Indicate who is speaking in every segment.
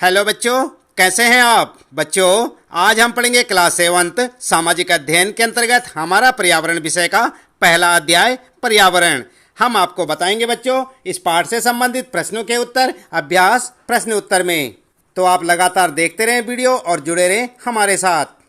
Speaker 1: Hello बच्चों, कैसे हैं आप बच्चों। आज हम पढ़ेंगे क्लास 7 सामाजिक अध्ययन के अंतर्गत हमारा पर्यावरण विषय का पहला अध्याय पर्यावरण। हम आपको बताएंगे बच्चों इस पाठ से संबंधित प्रश्नों के उत्तर अभ्यास प्रश्न उत्तर में। तो आप लगातार देखते रहें वीडियो और जुड़े रहें हमारे साथ।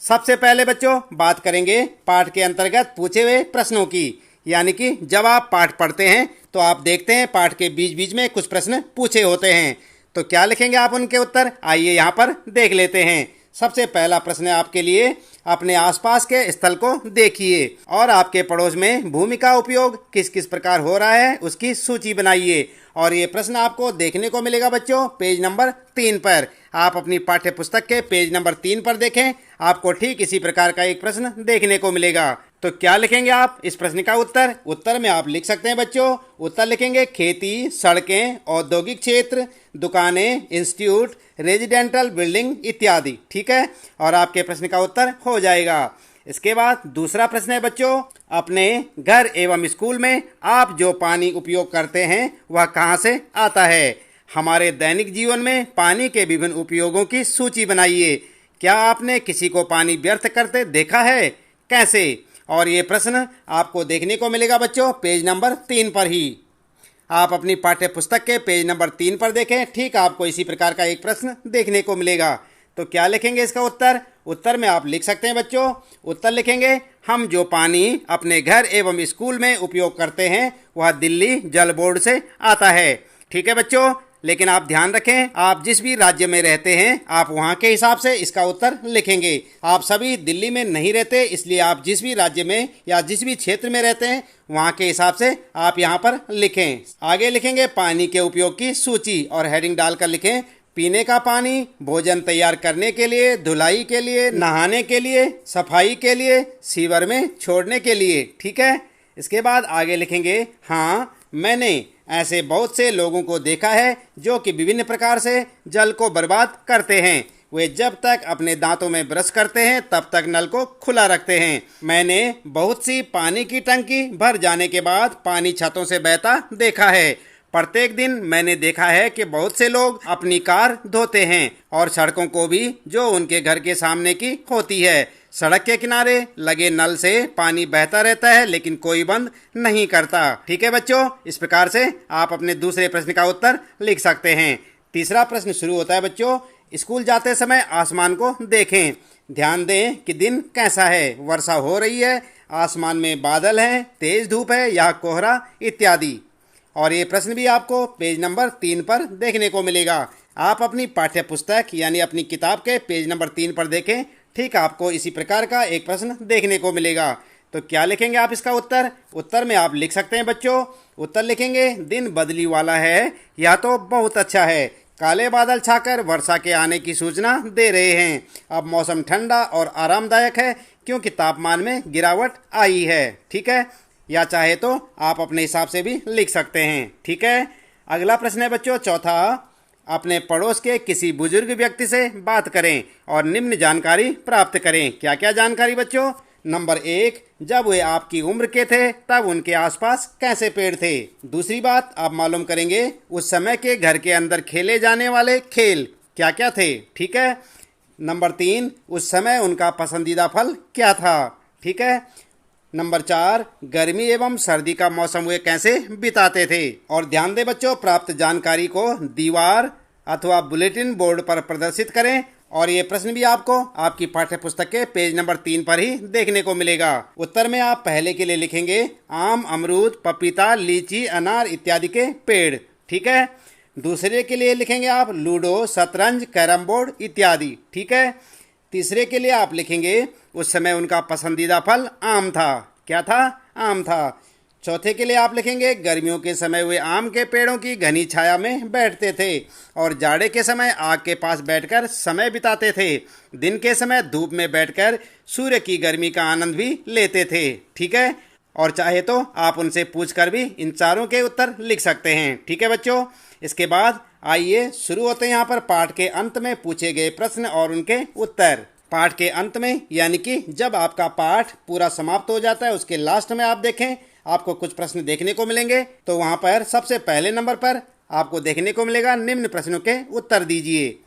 Speaker 1: सबसे पहले बच्चों बात करेंगे पाठ के अंतर्गत पूछे हुए प्रश्नों की, यानी कि जब आप पाठ पढ़ते हैं तो आप देखते हैं पाठ के बीच बीच में कुछ प्रश्न पूछे होते हैं। तो क्या लिखेंगे आप उनके उत्तर, आइए यहाँ पर देख लेते हैं। सबसे पहला प्रश्न है आपके लिए, अपने आसपास के स्थल को देखिए और आपके पड़ोस में भूमि का उपयोग किस किस प्रकार हो रहा है उसकी सूची बनाइए। और ये प्रश्न आपको देखने को मिलेगा बच्चों पेज नंबर 3 पर। आप अपनी पाठ्य पुस्तक के पेज नंबर 3 पर देखें, आपको ठीक इसी प्रकार का एक प्रश्न देखने को मिलेगा। तो क्या लिखेंगे आप इस प्रश्न का उत्तर। उत्तर में आप लिख सकते हैं बच्चों, उत्तर लिखेंगे खेती, सड़कें, औद्योगिक क्षेत्र, दुकानें, इंस्टीट्यूट, रेजिडेंटल बिल्डिंग इत्यादि। ठीक है, और आपके प्रश्न का उत्तर हो जाएगा। इसके बाद दूसरा प्रश्न है बच्चों, अपने घर एवं स्कूल में आप जो पानी उपयोग करते हैं वह कहाँ से आता है। हमारे दैनिक जीवन में पानी के विभिन्न उपयोगों की सूची बनाइए। क्या आपने किसी को पानी व्यर्थ करते देखा है, कैसे। और ये प्रश्न आपको देखने को मिलेगा बच्चों पेज नंबर 3 पर ही। आप अपनी पाठ्य पुस्तक के पेज नंबर 3 पर देखें, ठीक आपको इसी प्रकार का एक प्रश्न देखने को मिलेगा। तो क्या लिखेंगे इसका उत्तर। उत्तर में आप लिख सकते हैं बच्चों, उत्तर लिखेंगे हम जो पानी अपने घर एवं स्कूल में उपयोग करते हैं वह दिल्ली जल बोर्ड से आता है। ठीक है बच्चों, लेकिन आप ध्यान रखें आप जिस भी राज्य में रहते हैं आप वहाँ के हिसाब से इसका उत्तर लिखेंगे। आप सभी दिल्ली में नहीं रहते, इसलिए आप जिस भी राज्य में या जिस भी क्षेत्र में रहते हैं वहाँ के हिसाब से आप यहाँ पर लिखें। आगे लिखेंगे पानी के उपयोग की सूची और हेडिंग डालकर लिखें पीने का पानी, भोजन तैयार करने के लिए, धुलाई के लिए, नहाने के लिए, सफाई के लिए, सीवर में छोड़ने के लिए। ठीक है, इसके बाद आगे लिखेंगे हाँ मैंने ऐसे बहुत से लोगों को देखा है जो कि विभिन्न प्रकार से जल को बर्बाद करते हैं। वे जब तक अपने दांतों में ब्रश करते हैं तब तक नल को खुला रखते हैं। मैंने बहुत सी पानी की टंकी भर जाने के बाद पानी छतों से बहता देखा है। प्रत्येक दिन मैंने देखा है कि बहुत से लोग अपनी कार धोते हैं और सड़कों को भी जो उनके घर के सामने की होती है। सड़क के किनारे लगे नल से पानी बहता रहता है लेकिन कोई बंद नहीं करता। ठीक है बच्चों, इस प्रकार से आप अपने दूसरे प्रश्न का उत्तर लिख सकते हैं। तीसरा प्रश्न शुरू होता है बच्चों, स्कूल जाते समय आसमान को देखें। ध्यान दें कि दिन कैसा है, वर्षा हो रही है, आसमान में बादल हैं, तेज धूप है या कोहरा इत्यादि। और ये प्रश्न भी आपको पेज नंबर 3 पर देखने को मिलेगा। आप अपनी पाठ्य पुस्तक यानी अपनी किताब के पेज नंबर 3 पर देखें, ठीक आपको इसी प्रकार का एक प्रश्न देखने को मिलेगा। तो क्या लिखेंगे आप इसका उत्तर। उत्तर में आप लिख सकते हैं बच्चों, उत्तर लिखेंगे दिन बदली वाला है या तो बहुत अच्छा है। काले बादल छाकर वर्षा के आने की सूचना दे रहे हैं। अब मौसम ठंडा और आरामदायक है क्योंकि तापमान में गिरावट आई है। ठीक है, या चाहे तो आप अपने हिसाब से भी लिख सकते हैं। ठीक है, अगला प्रश्न है बच्चों चौथा, अपने पड़ोस के किसी बुजुर्ग व्यक्ति से बात करें और निम्न जानकारी प्राप्त करें। क्या क्या जानकारी बच्चों। नंबर 1, जब वे आपकी उम्र के थे तब उनके आसपास कैसे पेड़ थे। दूसरी बात आप मालूम करेंगे उस समय के घर के अंदर खेले जाने वाले खेल क्या क्या थे। ठीक है, नंबर 3, उस समय उनका पसंदीदा फल क्या था। ठीक है, नंबर 4, गर्मी एवं सर्दी का मौसम वे कैसे बिताते थे। और ध्यान दें बच्चों, प्राप्त जानकारी को दीवार अथवा बुलेटिन बोर्ड पर प्रदर्शित करें। और ये प्रश्न भी आपको आपकी पाठ्य पुस्तक के पेज नंबर 3 पर ही देखने को मिलेगा। उत्तर में आप पहले के लिए लिखेंगे आम, अमरूद, पपीता, लीची, अनार इत्यादि के पेड़। ठीक है, दूसरे के लिए लिखेंगे आप लूडो, शतरंज, कैरम बोर्ड इत्यादि। ठीक है, तीसरे के लिए आप लिखेंगे उस समय उनका पसंदीदा फल आम था। क्या था, आम था। चौथे के लिए आप लिखेंगे गर्मियों के समय वे आम के पेड़ों की घनी छाया में बैठते थे और जाड़े के समय आग के पास बैठकर समय बिताते थे। दिन के समय धूप में बैठकर सूर्य की गर्मी का आनंद भी लेते थे। ठीक है, और चाहे तो आप उनसे पूछकर भी इन चारों के उत्तर लिख सकते हैं। ठीक है बच्चों, इसके बाद आइए शुरू होते हैं यहाँ पर पाठ के अंत में पूछे गए प्रश्न और उनके उत्तर। पाठ के अंत में यानी कि जब आपका पाठ पूरा समाप्त हो जाता है उसके लास्ट में आप देखें आपको कुछ प्रश्न देखने को मिलेंगे। तो वहां पर सबसे पहले नंबर पर आपको देखने को मिलेगा। निम्न प्रश्नों के उत्तर दीजिए।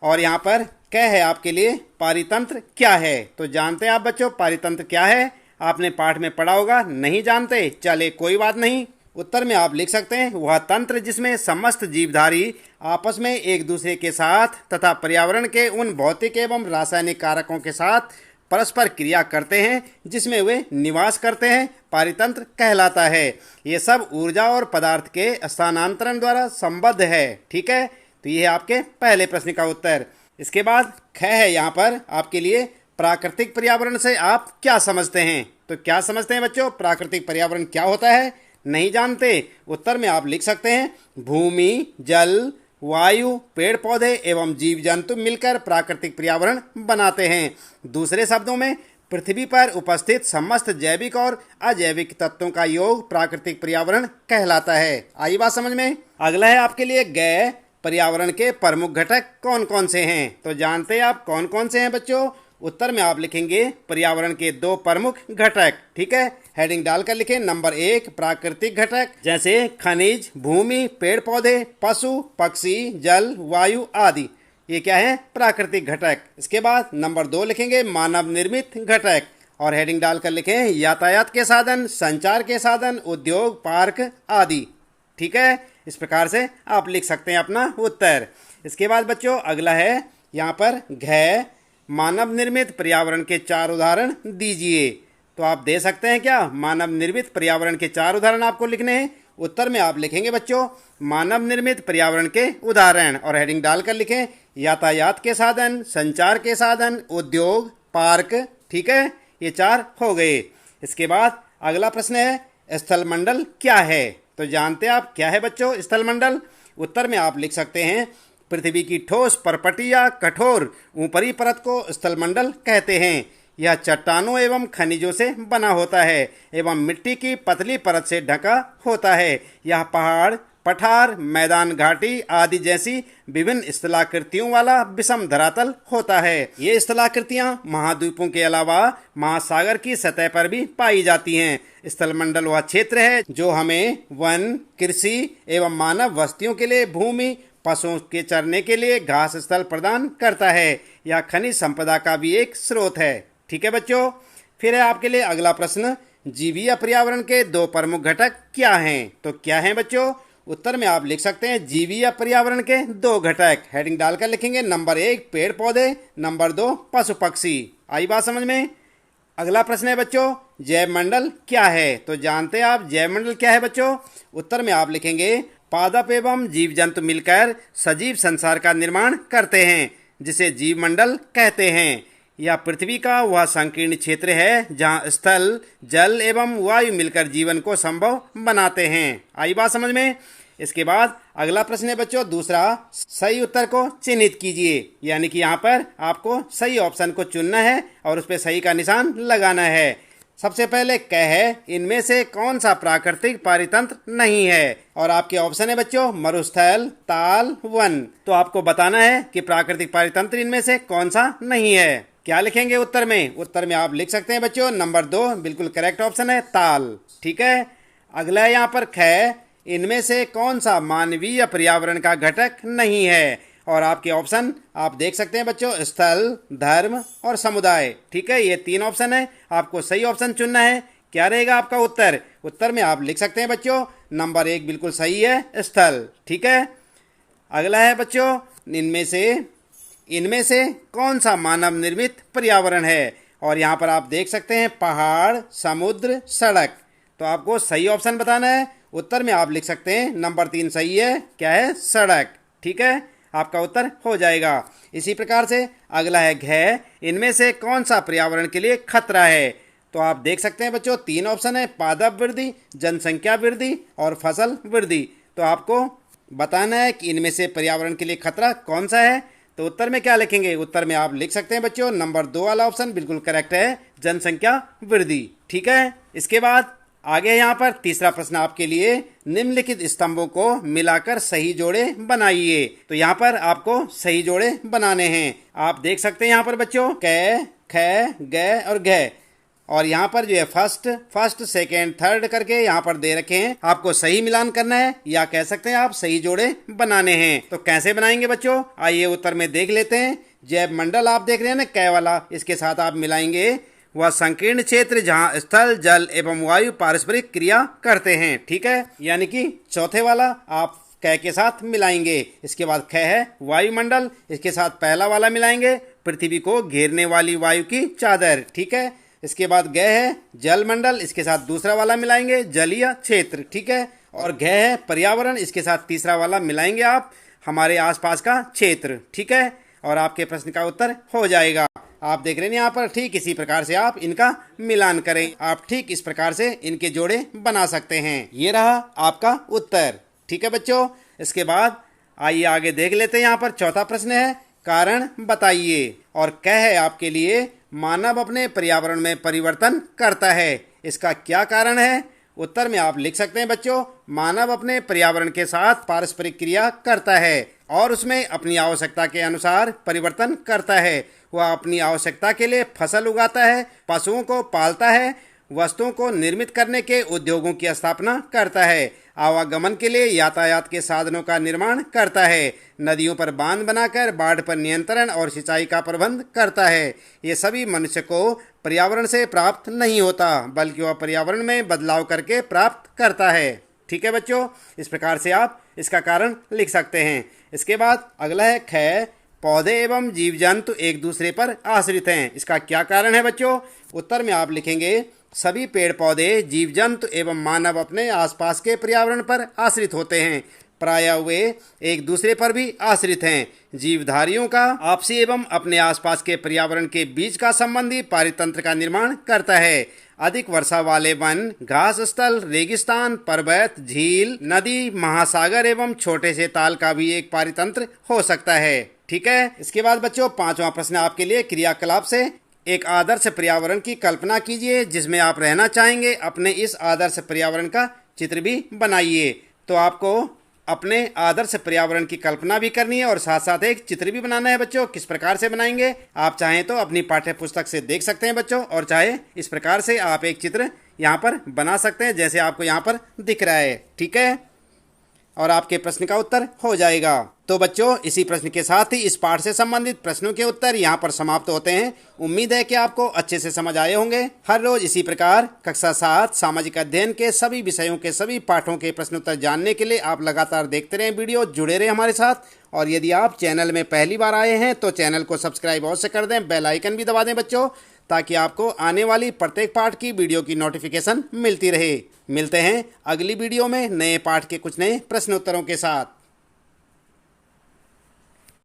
Speaker 1: और यहाँ पर क है आपके लिए पारितंत्र क्या है। तो जानते हैं आप बच्चों पारितंत्र क्या है? आपने पाठ में पढ़ा होगा, नहीं जानते चले कोई बात नहीं। उत्तर में आप लिख सकते हैं वह तंत्र जिसमें समस्त जीवधारी आपस में एक दूसरे के साथ तथा पर्यावरण के उन भौतिक एवं रासायनिक कारकों के साथ परस्पर क्रिया करते हैं जिसमें वे निवास करते हैं, पारितंत्र कहलाता है। ये सब ऊर्जा और पदार्थ के स्थानांतरण द्वारा संबद्ध है। ठीक है, तो ये है आपके पहले प्रश्न का उत्तर। इसके बाद ख है यहाँ पर आपके लिए प्राकृतिक पर्यावरण से आप क्या समझते हैं। तो क्या समझते हैं बच्चों? प्राकृतिक पर्यावरण क्या होता है? नहीं जानते? उत्तर में आप लिख सकते हैं भूमि, जल, वायु, पेड़ पौधे एवं जीव जंतु मिलकर प्राकृतिक पर्यावरण बनाते हैं। दूसरे शब्दों में पृथ्वी पर उपस्थित समस्त जैविक और अजैविक तत्वों का योग प्राकृतिक पर्यावरण कहलाता है। आई बात समझ में? अगला है आपके लिए गैर पर्यावरण के प्रमुख घटक कौन कौन से हैं। तो जानते हैं आप कौन कौन से हैं बच्चों? उत्तर में आप लिखेंगे पर्यावरण के 2 प्रमुख घटक। ठीक है, हेडिंग डालकर लिखें। नंबर 1 प्राकृतिक घटक जैसे खनिज, भूमि, पेड़ पौधे, पशु पक्षी, जल, वायु आदि। ये क्या है? प्राकृतिक घटक। इसके बाद नंबर 2 लिखेंगे मानव निर्मित घटक और हेडिंग डालकर लिखें यातायात के साधन, संचार के साधन, उद्योग, पार्क आदि। ठीक है, इस प्रकार से आप लिख सकते हैं अपना उत्तर। इसके बाद बच्चों अगला है यहाँ पर घ मानव निर्मित पर्यावरण के 4 उदाहरण दीजिए। तो आप दे सकते हैं क्या? मानव निर्मित पर्यावरण के 4 उदाहरण आपको लिखने हैं। उत्तर में आप लिखेंगे बच्चों मानव निर्मित पर्यावरण के उदाहरण और हेडिंग डालकर लिखें यातायात के साधन, संचार के साधन, उद्योग, पार्क। ठीक है, ये 4 हो गए। इसके बाद अगला प्रश्न है स्थलमंडल क्या है। तो जानते हैं आप क्या है बच्चों स्थलमंडल? उत्तर में आप लिख सकते हैं पृथ्वी की ठोस परपटी या कठोर ऊपरी परत को स्थलमंडल कहते हैं। यह चट्टानों एवं खनिजों से बना होता है एवं मिट्टी की पतली परत से ढका होता है। यह पहाड़, पठार, मैदान, घाटी आदि जैसी विभिन्न स्थलाकृतियों वाला विषम धरातल होता है। ये स्थलाकृतियां महाद्वीपों के अलावा महासागर की सतह पर भी पाई जाती हैं। स्थलमंडल वह क्षेत्र है जो हमें वन, कृषि एवं मानव बस्तियों के लिए भूमि, पशुओं के चरने के लिए घास स्थल प्रदान करता है। यह खनिज संपदा का भी एक स्रोत है। ठीक है बच्चों, फिर है आपके लिए अगला प्रश्न जीवीय पर्यावरण के 2 प्रमुख घटक क्या हैं। तो क्या हैं बच्चों? उत्तर में आप लिख सकते हैं जीवीय पर्यावरण के 2 घटक। हेडिंग डालकर लिखेंगे नंबर 1 पेड़ पौधे, नंबर 2 पशु पक्षी। आई बात समझ में? अगला प्रश्न है बच्चों जैव मंडल क्या है। तो जानते हैं आप जैव मंडल क्या है बच्चों? उत्तर में आप लिखेंगे पादप एवं जीव जंतु मिलकर सजीव संसार का निर्माण करते हैं जिसे जीव मंडल कहते हैं। यह पृथ्वी का वह संकीर्ण क्षेत्र है जहां स्थल, जल एवं वायु मिलकर जीवन को संभव बनाते हैं। आई बात समझ में? इसके बाद अगला प्रश्न है बच्चों दूसरा सही उत्तर को चिन्हित कीजिए। यानी कि यहाँ पर आपको सही ऑप्शन को चुनना है और उस पर सही का निशान लगाना है। सबसे पहले क है इनमें से कौन सा प्राकृतिक पारितंत्र नहीं है। और आपके ऑप्शन है बच्चों मरुस्थल, ताल, वन। तो आपको बताना है कि प्राकृतिक पारितंत्र इनमें से कौन सा नहीं है। क्या लिखेंगे उत्तर में? उत्तर में आप लिख सकते हैं बच्चों नंबर 2 बिल्कुल करेक्ट ऑप्शन है ताल। ठीक है, अगला है यहाँ पर ख इनमें से कौन सा मानवीय पर्यावरण का घटक नहीं है। और आपके ऑप्शन आप देख सकते हैं बच्चों स्थल, धर्म और समुदाय। ठीक है, ये 3 ऑप्शन है, आपको सही ऑप्शन चुनना है। क्या रहेगा आपका उत्तर? उत्तर में आप लिख सकते हैं बच्चों नंबर 1 बिल्कुल सही है स्थल। ठीक है, अगला है बच्चों इनमें से कौन सा मानव निर्मित पर्यावरण है। और यहाँ पर आप देख सकते हैं पहाड़, समुद्र, सड़क। तो आपको सही ऑप्शन बताना है। उत्तर में आप लिख सकते हैं नंबर 3 सही है। क्या है? सड़क। ठीक है, आपका उत्तर हो जाएगा। इसी प्रकार से अगला है घ इनमें से कौन सा पर्यावरण के लिए खतरा है। तो आप देख सकते हैं बच्चों 3 ऑप्शन है पादप वृद्धि, जनसंख्या वृद्धि और फसल वृद्धि। तो आपको बताना है कि इनमें से पर्यावरण के लिए खतरा कौन सा है। तो उत्तर में क्या लिखेंगे? उत्तर में आप लिख सकते हैं बच्चों नंबर 2 वाला ऑप्शन बिल्कुल करेक्ट है जनसंख्या वृद्धि। ठीक है, इसके बाद आगे यहाँ पर तीसरा प्रश्न आपके लिए निम्नलिखित स्तंभों को मिलाकर सही जोड़े बनाइए। तो यहाँ पर आपको सही जोड़े बनाने हैं। आप देख सकते हैं यहाँ पर बच्चों क, ख, ग और घ। और यहाँ पर जो है फर्स्ट सेकेंड थर्ड करके यहाँ पर दे रखे हैं। आपको सही मिलान करना है या कह सकते हैं आप सही जोड़े बनाने हैं। तो कैसे बनाएंगे बच्चों, आइए उत्तर में देख लेते हैं। जैव मंडल आप देख रहे हैं ना कै वाला, इसके साथ आप मिलाएंगे वह संकीर्ण क्षेत्र जहाँ स्थल जल एवं वायु पारस्परिक क्रिया करते हैं। ठीक है, यानी कि चौथे वाला आप कै के साथ मिलाएंगे। इसके बाद ख है वायुमंडल, इसके साथ पहला वाला मिलाएंगे पृथ्वी को घेरने वाली वायु की चादर। ठीक है, इसके बाद ग है जलमंडल, इसके साथ दूसरा वाला मिलाएंगे जलीय क्षेत्र। ठीक है, और घ है पर्यावरण, इसके साथ तीसरा वाला मिलाएंगे आप हमारे आसपास का क्षेत्र। ठीक है, और आपके प्रश्न का उत्तर हो जाएगा। आप देख रहे हैं यहाँ पर, ठीक इसी प्रकार से आप इनका मिलान करें। आप ठीक इस प्रकार से इनके जोड़े बना सकते हैं। ये रहा आपका उत्तर। ठीक है बच्चों, इसके बाद आइए आगे देख लेते हैं। यहाँ पर चौथा प्रश्न है कारण बताइए, और कह है आपके लिए मानव अपने पर्यावरण में परिवर्तन करता है, इसका क्या कारण है। उत्तर में आप लिख सकते हैं बच्चों, मानव अपने पर्यावरण के साथ पारस्परिक क्रिया करता है और उसमें अपनी आवश्यकता के अनुसार परिवर्तन करता है। वह अपनी आवश्यकता के लिए फसल उगाता है, पशुओं को पालता है, वस्तुओं को निर्मित करने के उद्योगों की स्थापना करता है, आवागमन के लिए यातायात के साधनों का निर्माण करता है, नदियों पर बांध बनाकर बाढ़ पर नियंत्रण और सिंचाई का प्रबंध करता है। ये सभी मनुष्य को पर्यावरण से प्राप्त नहीं होता, बल्कि वह पर्यावरण में बदलाव करके प्राप्त करता है। ठीक है बच्चों, इस प्रकार से आप इसका कारण लिख सकते हैं। इसके बाद अगला है ख, पौधे एवं जीव जंतु एक दूसरे पर आश्रित हैं, इसका क्या कारण है बच्चों। उत्तर में आप लिखेंगे सभी पेड़ पौधे जीव जंतु एवं मानव अपने आसपास के पर्यावरण पर आश्रित होते हैं, प्रायः वे एक दूसरे पर भी आश्रित हैं। जीवधारियों का आपसी एवं अपने आसपास के पर्यावरण के बीच का संबंधी पारितंत्र का निर्माण करता है। अधिक वर्षा वाले वन, घास स्थल, रेगिस्तान, पर्वत, झील, नदी, महासागर एवं छोटे से ताल का भी एक पारितंत्र हो सकता है। ठीक है, इसके बाद बच्चों पांचवा प्रश्न आपके लिए क्रियाकलाप से एक आदर्श पर्यावरण की कल्पना कीजिए जिसमें आप रहना चाहेंगे। अपने इस आदर्श पर्यावरण का चित्र भी बनाइए। तो आपको अपने आदर्श पर्यावरण की कल्पना भी करनी है और साथ साथ एक चित्र भी बनाना है बच्चों। किस प्रकार से बनाएंगे आप चाहें तो अपनी पाठ्य पुस्तक से देख सकते हैं बच्चों, और चाहे इस प्रकार से आप एक चित्र यहाँ पर बना सकते हैं जैसे आपको यहाँ पर दिख रहा है। ठीक है, और आपके प्रश्न का उत्तर हो जाएगा। तो बच्चों इसी प्रश्न के साथ ही इस पाठ से संबंधित प्रश्नों के उत्तर यहाँ पर समाप्त होते हैं। उम्मीद है कि आपको अच्छे से समझ आए होंगे। हर रोज इसी प्रकार कक्षा 7 सामाजिक अध्ययन के सभी विषयों के सभी पाठों के प्रश्न उत्तर जानने के लिए आप लगातार देखते रहें वीडियो, जुड़े रहें हमारे साथ। और यदि आप चैनल में पहली बार आए हैं तो चैनल को सब्सक्राइब अवश्य कर दें, बेल आइकन भी दबा दें बच्चों, ताकि आपको आने वाली प्रत्येक पाठ की वीडियो की नोटिफिकेशन मिलती रहे। मिलते हैं अगली वीडियो में नए पाठ के कुछ नए प्रश्न उत्तरों के साथ।